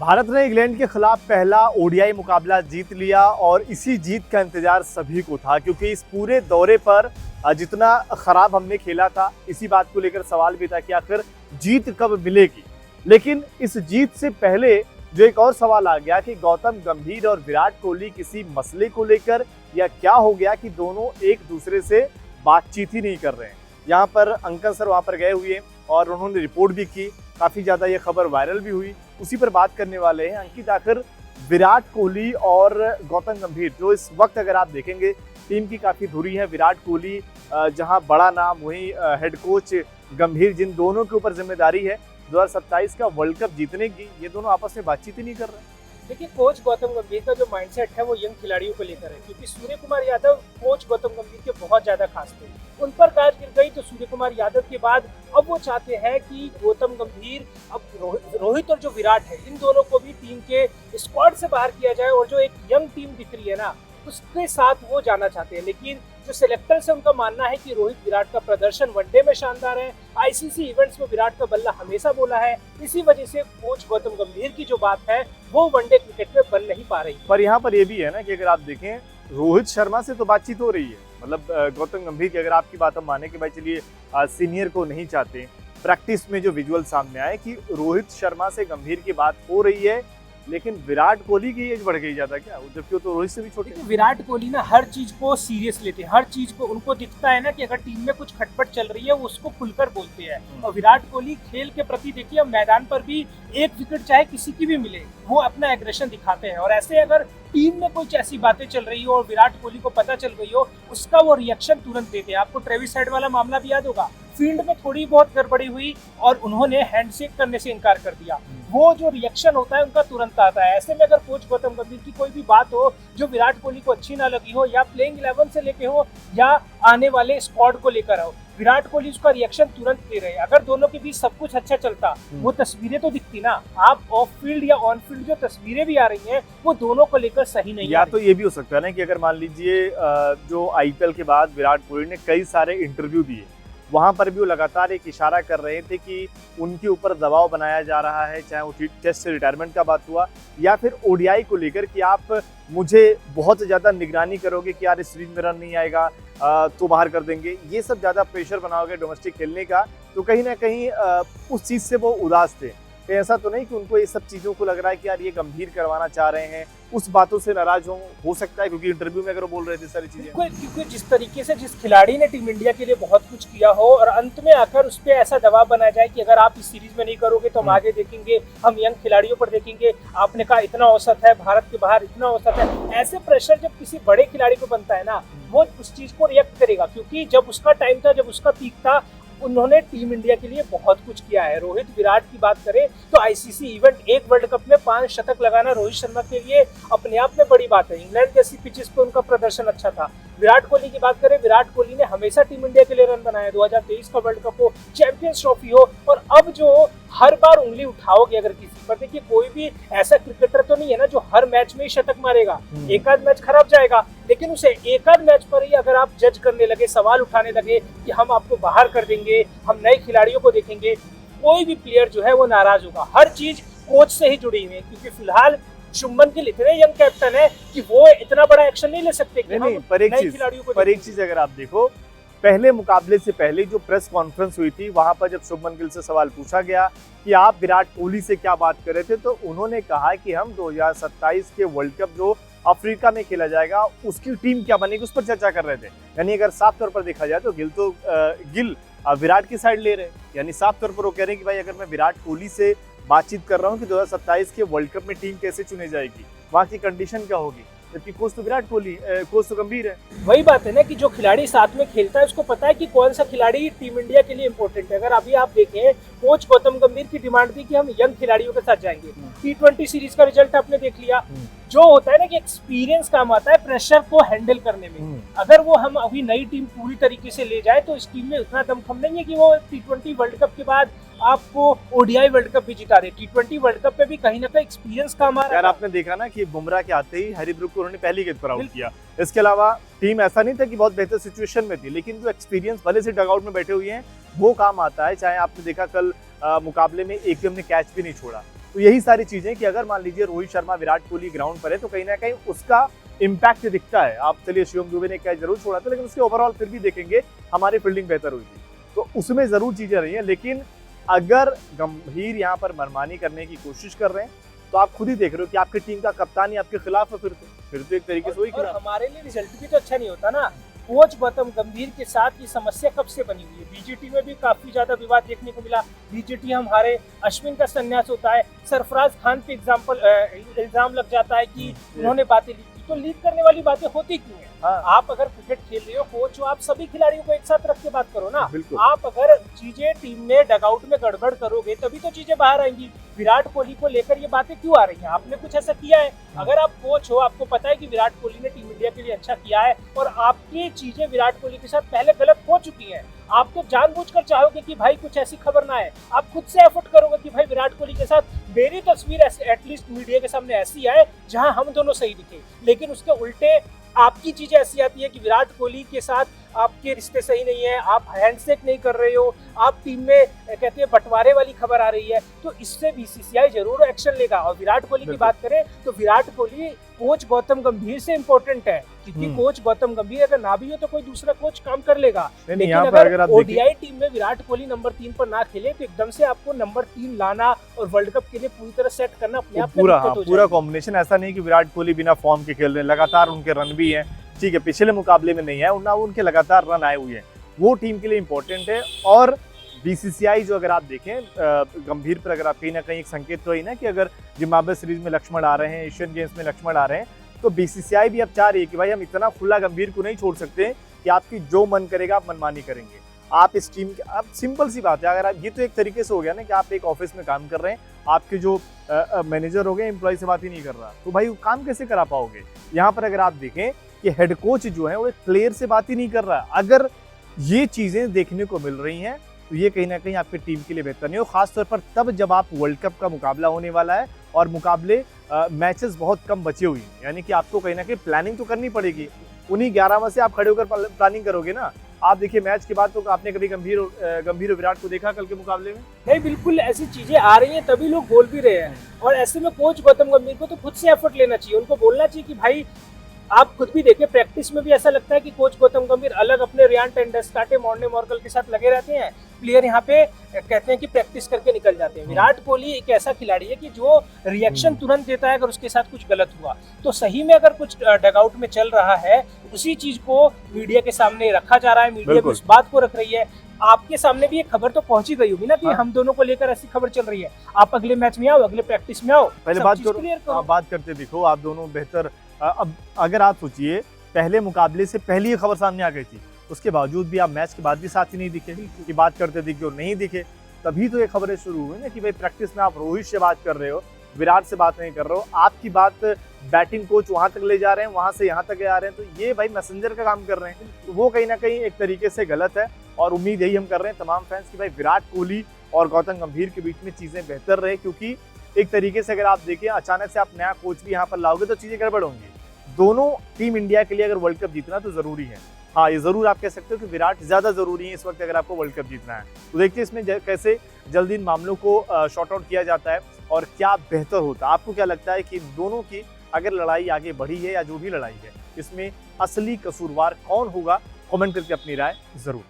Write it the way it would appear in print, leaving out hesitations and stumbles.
भारत ने इंग्लैंड के खिलाफ पहला ओडीआई मुकाबला जीत लिया और इसी जीत का इंतजार सभी को था, क्योंकि इस पूरे दौरे पर जितना खराब हमने खेला था, इसी बात को लेकर सवाल भी था कि आखिर जीत कब मिलेगी। लेकिन इस जीत से पहले जो एक और सवाल आ गया कि गौतम गंभीर और विराट कोहली किसी मसले को लेकर या क्या हो गया कि दोनों एक दूसरे से बातचीत ही नहीं कर रहे हैं। यहाँ पर अंकन सर वहाँ पर गए हुए हैं और उन्होंने रिपोर्ट भी की, काफ़ी ज़्यादा ये खबर वायरल भी हुई, उसी पर बात करने वाले हैं। अंकित, आखिर विराट कोहली और गौतम गंभीर जो इस वक्त अगर आप देखेंगे टीम की काफ़ी धुरी है। विराट कोहली जहां बड़ा नाम, वहीं हेड कोच गंभीर, जिन दोनों के ऊपर जिम्मेदारी है 2027 का वर्ल्ड कप जीतने की, ये दोनों आपस में बातचीत ही नहीं कर रहे। देखिए, कोच गौतम गंभीर का जो माइंडसेट है वो यंग खिलाड़ियों को लेकर है, क्योंकि सूर्य कुमार यादव कोच गौतम गंभीर के बहुत ज्यादा खास थे। उन पर गाज गिर गई तो सूर्य कुमार यादव के बाद अब वो चाहते हैं कि गौतम गंभीर, अब रोहित और जो विराट है, इन दोनों को भी टीम के स्क्वाड से बाहर किया जाए और जो एक यंग टीम दिख रही है ना, उसके साथ वो जाना चाहते हैं। लेकिन जो सिलेक्टर्स है उनका मानना है कि रोहित विराट का प्रदर्शन वनडे में शानदार है, आईसीसी इवेंट्स में विराट का बल्ला हमेशा बोला है, इसी वजह से कोच गौतम गंभीर की जो बात है वो वनडे क्रिकेट में बन नहीं पा रही। पर यहाँ पर ये भी है ना कि अगर आप देखें रोहित शर्मा से तो बातचीत हो रही है, मतलब गौतम गंभीर की अगर आपकी बात हम माने कि भाई चलिए सीनियर को नहीं चाहते, प्रैक्टिस में जो विजुअल सामने आए कि रोहित शर्मा से गंभीर की बात हो रही है, लेकिन विराट कोहली की एज बढ़ गई ज्यादा क्या, जबकि वो तो रोहित से भी छोटे। विराट कोहली ना हर चीज को सीरियस लेते हैं, हर चीज को उनको दिखता है ना कि अगर टीम में कुछ खटपट चल रही है वो उसको खुलकर बोलते हैं। और विराट कोहली खेल के प्रति देखिए, अब मैदान पर भी एक विकेट चाहे किसी की भी मिले वो अपना एग्रेशन दिखाते हैं। और ऐसे अगर टीम में कुछ ऐसी बातें चल रही हो और विराट कोहली को पता चल गई हो, उसका वो रिएक्शन तुरंत देते हैं। आपको ट्रेविस हेड वाला मामला भी याद होगा, फील्ड में थोड़ी बहुत गड़बड़ी हुई और उन्होंने हैंडशेक करने से इनकार कर दिया। वो जो रिएक्शन होता है उनका तुरंत आता है। ऐसे में अगर कोच गौतम गंभीर की कोई भी बात हो जो विराट कोहली को अच्छी ना लगी हो, या प्लेइंग 11 से लेके हो या आने वाले स्क्वाड को लेकर हो, विराट कोहली उसका रिएक्शन तुरंत दे रहे हैं। अगर दोनों के बीच सब कुछ अच्छा चलता, वो तस्वीरें तो दिखती ना। आप ऑफ फील्ड या ऑन फील्ड जो तस्वीरें भी आ रही हैं वो दोनों को लेकर सही नहीं। या तो ये भी हो सकता है ना कि अगर मान लीजिए जो आईपीएल के बाद विराट कोहली ने कई सारे इंटरव्यू दिए, वहां पर भी वो लगातार एक इशारा कर रहे थे कि उनके ऊपर दबाव बनाया जा रहा है, चाहे वो टेस्ट से रिटायरमेंट का बात हुआ या फिर ओडीआई को लेकर कि आप मुझे बहुत ज़्यादा निगरानी करोगे कि यार इस सीरीज में रन नहीं आएगा तो बाहर कर देंगे। ये सब ज़्यादा प्रेशर बनाओगे डोमेस्टिक खेलने का, तो कहीं ना कहीं उस चीज़ से वो उदास थे। ऐसा तो नहीं कि उनको ये सब चीज़ों को लग रहा है कि यार ये गंभीर करवाना चाह रहे हैं, उस बातों से नाराज हो सकता है, क्योंकि इंटरव्यू में अगर वो बोल रहे थे सारी चीजें। क्योंकि जिस तरीके से जिस खिलाड़ी ने टीम इंडिया के लिए बहुत कुछ किया हो और अंत में आकर उस पर ऐसा दबाव बनाया जाए कि अगर आप इस सीरीज में नहीं करोगे तो हम आगे देखेंगे, हम यंग खिलाड़ियों पर देखेंगे, आपने कहा इतना औसत है, भारत के बाहर इतना औसत है। ऐसे प्रेशर जब किसी बड़े खिलाड़ी को बनता है ना, वो उस चीज को रिएक्ट करेगा, क्योंकि जब उसका टाइम था, जब उसका पीक था, उन्होंने टीम इंडिया के लिए बहुत कुछ किया है। रोहित विराट की बात करें तो आईसीसी इवेंट, एक वर्ल्ड कप में 5 शतक लगाना रोहित शर्मा के लिए अपने आप में बड़ी बात है। इंग्लैंड जैसी पिचेस पे उनका प्रदर्शन अच्छा था। विराट कोहली की बात करें, विराट कोहली ने हमेशा टीम इंडिया के लिए रन बनाया, 2023 का वर्ल्ड कप हो, चैंपियंस ट्रॉफी हो, और अब जो हर बार उंगली उठाओगे अगर किसी पर, देखिए कोई भी ऐसा क्रिकेटर तो नहीं है ना जो हर मैच में ही शतक मारेगा। एक आध मैच खराब जाएगा, लेकिन उसे एक आध मैच पर ही अगर आप जज करने लगे, सवाल उठाने लगे कि हम आपको बाहर कर देंगे, हम नए खिलाड़ियों को देखेंगे, कोई भी प्लेयर जो है वो नाराज होगा। हर चीज कोच से ही जुड़ी हुई है, क्योंकि फिलहाल शुभमन गिल इतने यंग कैप्टन है कि वो इतना बड़ा एक्शन नहीं ले सकते कि हम नए खिलाड़ियों को। पर एक चीज अगर आप देखो, पहले मुकाबले से पहले जो प्रेस कॉन्फ्रेंस हुई थी, वहां पर जब शुभमन गिल से सवाल पूछा गया कि आप विराट कोहली से क्या बात कर रहे थे, तो उन्होंने कहा कि हम 2027 के वर्ल्ड कप जो अफ्रीका में खेला जाएगा उसकी टीम क्या बनेगी उस पर चर्चा कर रहे थे। यानी अगर साफ तौर पर देखा जाए तो गिल विराट की साइड ले रहे हैं। यानी साफ तौर पर वो कह रहे हैं कि भाई अगर मैं विराट कोहली से बातचीत कर रहा हूँ कि 2027 के वर्ल्ड कप में टीम कैसे चुनी जाएगी, वहाँ की कंडीशन क्या होगी, जबकि कोच तो विराट कोहली, कोच तो गंभीर है। वही बात है ना कि जो खिलाड़ी साथ में खेलता है उसको पता है कि कौन सा खिलाड़ी टीम इंडिया के लिए इंपॉर्टेंट है। अगर अभी आप देखें, कोच गौतम गंभीर की डिमांड थी कि हम यंग खिलाड़ियों के साथ जाएंगे। T20 सीरीज का रिजल्ट आपने देख लिया। जो होता है ना कि एक्सपीरियंस काम आता है प्रेशर को हैंडल करने में। अगर वो हम अभी नई टीम पूरी तरीके से ले जाए तो इस टीम में उतना दमखम नहीं है कि वो T20 वर्ल्ड कप के बाद आपको ओडीआई वर्ल्ड कप भी जिता दे। T20 वर्ल्ड कप पे भी कहीं ना कहीं एक्सपीरियंस काम आ रहा है। यार आपने देखा ना कि बुमराह के आते ही हैरी ब्रूक को उन्होंने पहली गेंद पर आउट किया। इसके अलावा टीम ऐसा नहीं था कि बहुत बेहतर सिचुएशन में थी, लेकिन जो एक्सपीरियंस भले से डगआउट में बैठे हुए हैं वो काम आता है। चाहे आपने देखा कल मुकाबले में एक भी हमने कैच भी नहीं छोड़ा, तो यही सारी चीजें कि अगर मान लीजिए रोहित शर्मा विराट कोहली ग्राउंड पर है तो कहीं ना कहीं उसका इम्पैक्ट दिखता है। आप चलिए शिवम दुबे ने कैच जरूर छोड़ा था, लेकिन उसके ओवरऑल फिर भी देखेंगे हमारी फील्डिंग बेहतर हुई थी, तो उसमें जरूर चीजें रही हैं। लेकिन अगर गंभीर यहाँ पर मनमानी करने की कोशिश कर रहे हैं तो आप खुद ही देख रहे हो कि आपकी टीम का कप्तान ही आपके खिलाफ है, फिर तो एक तरीके से वही और खिलाफ। हमारे लिए रिजल्ट भी तो अच्छा नहीं होता ना। कोच गौतम गंभीर के साथ ये समस्या कब से बनी हुई है? बीजीटी में भी काफी ज्यादा विवाद देखने को मिला, बीजीटी हम हारे, अश्विन का संन्यास होता है, सरफराज खान पे इल्जाम लग जाता है कि उन्होंने बातें लीक की। तो लीक करने वाली बातें होती क्यों है? हाँ। आप अगर क्रिकेट खेल रहे हो, कोच हो, आप सभी खिलाड़ियों को एक साथ रख के बात करो ना। बिल्कुल। आप अगर चीजें टीम में डगआउट में गड़बड़ करोगे तभी तो चीजें बाहर आएंगी। विराट कोहली को लेकर ये बातें क्यों आ रही हैं? आपने कुछ ऐसा किया है? अगर आप कोच हो, आपको पता है कि विराट कोहली ने टीम इंडिया के लिए अच्छा किया है और आपकी चीजें विराट कोहली के साथ पहले गलत हो चुकी हैं, आप तो जानबूझकर चाहोगे कि भाई कुछ ऐसी खबर ना आए। आप खुद से एफर्ट करोगे कि भाई विराट कोहली के साथ मेरी तस्वीर एटलीस्ट मीडिया के सामने ऐसी आए जहां हम दोनों सही दिखे। लेकिन उसके उल्टे आपकी चीजें ऐसी आती है कि विराट कोहली के साथ आपके रिश्ते सही नहीं है, आप हैंडशेक नहीं कर रहे हो, आप टीम में कहते हैं बंटवारे वाली खबर आ रही है, तो इससे बीसीसीआई जरूर एक्शन लेगा। और विराट कोहली की बात करें तो विराट कोहली कोच गौतम गंभीर से इम्पोर्टेंट है, क्योंकि कोच गौतम गंभीर अगर ना भी हो तो कोई दूसरा कोच काम कर लेगा। लेकिन अगर ओडीआई टीम में विराट कोहली नंबर 3 पर ना खेले तो एकदम से आपको नंबर 3 लाना और वर्ल्ड कप के लिए पूरी तरह सेट करना अपने आप में पूरा कॉम्बिनेशन। ऐसा नहीं कि विराट कोहली बिना फॉर्म के खेल रहे हैं, लगातार उनके रन भी हैं, ठीक है पिछले मुकाबले में नहीं है ना, उनके लगातार रन आए हुए हैं, वो टीम के लिए इंपॉर्टेंट है। और बीसीसीआई जो अगर आप देखें गंभीर पर अगर आप कहीं ना कहीं एक संकेत तो ही ना कि अगर जिम्बाब्वे सीरीज में लक्ष्मण आ रहे हैं, एशियन गेम्स में लक्ष्मण आ रहे हैं, तो बीसीसीआई भी अब चाह रही है कि भाई हम इतना खुला गंभीर को नहीं छोड़ सकते कि आपकी जो मन करेगा आप मनमानी करेंगे। आप इस टीम के, अब सिंपल सी बात है, अगर आप ये तो एक तरीके से हो गया ना कि आप एक ऑफिस में काम कर रहे हैं, आपके जो मैनेजर हो गए एम्प्लॉय से बात ही नहीं कर रहा, तो भाई काम कैसे करा पाओगे? यहाँ पर अगर आप देखें कि हेड कोच जो है वो एक प्लेयर से बात ही नहीं कर रहा। अगर ये चीजें देखने को मिल रही हैं तो ये कहीं ना कहीं आपकी टीम के लिए बेहतर नहीं हो, खासतौर पर तब जब आप वर्ल्ड कप का मुकाबला होने वाला है और मुकाबले मैचेस बहुत कम बचे हुए हैं, यानी कि आपको कहीं ना कहीं प्लानिंग तो करनी पड़ेगी। उन्हीं 11 में से आप खड़े होकर प्लानिंग करोगे ना। आप देखिए मैच के बाद तो आपने कभी गंभीर विराट को देखा कल के मुकाबले में? नहीं, बिल्कुल ऐसी चीजें आ रही हैं तभी लोग बोल भी रहे हैं। और ऐसे में कोच गौतम गंभीर को तो खुद से एफर्ट लेना चाहिए, उनको बोलना चाहिए कि भाई आप खुद भी देखिए, प्रैक्टिस में भी ऐसा लगता है कि कोच गौतम गंभीर अलग अपने रियान टेंडुलकर, मॉर्ने मॉर्कल के साथ लगे रहते हैं। प्लेयर यहाँ पे कहते हैं कि प्रैक्टिस करके निकल जाते हैं। विराट कोहली एक ऐसा खिलाड़ी है कि जो रिएक्शन तुरंत देता है अगर उसके साथ कुछ गलत हुआ। तो सही में अगर कुछ डगआउट में चल रहा है, उसी चीज को मीडिया के सामने रखा जा रहा है, मीडिया भी उस बात को रख रही है। आपके सामने भी एक खबर तो पहुंची गई होगी ना कि हम दोनों को लेकर ऐसी खबर चल रही है। आप अगले मैच में आओ, अगले प्रैक्टिस में आओ, पहले बात करो, आप बात करते दिखो, आप दोनों बेहतर। अब अगर आप सोचिए पहले मुकाबले से पहले ही खबर सामने आ गई थी, उसके बावजूद भी आप मैच के बाद भी साथ ही नहीं दिखे कि बात करते दिखे और नहीं दिखे, तभी तो ये खबरें शुरू हुई ना कि भाई प्रैक्टिस में आप रोहित से बात कर रहे हो, विराट से बात नहीं कर रहे हो, आपकी बात बैटिंग कोच वहां तक ले जा रहे हैं, वहां से यहाँ तक आ रहे हैं, तो ये भाई मैसेंजर का काम कर रहे हैं। तो वो कहीं ना कहीं एक तरीके से गलत है। और उम्मीद यही हम कर रहे हैं तमाम फैंस की भाई विराट कोहली और गौतम गंभीर के बीच में चीजें बेहतर रहे, क्योंकि एक तरीके से अगर आप देखिए अचानक से आप नया कोच भी यहाँ पर लाओगे तो चीजें गड़बड़ होंगी। दोनों टीम इंडिया के लिए अगर वर्ल्ड कप जीतना तो जरूरी है। हाँ, ये जरूर आप कह सकते हो कि विराट ज्यादा जरूरी है इस वक्त अगर आपको वर्ल्ड कप जीतना है। तो देखिए इसमें कैसे जल्दी इन मामलों को शॉर्ट आउट किया जाता है और क्या बेहतर होता है। आपको क्या लगता है कि दोनों की अगर लड़ाई आगे बढ़ी है या जो भी लड़ाई है, इसमें असली कसूरवार कौन होगा? कमेंट करके अपनी राय जरूर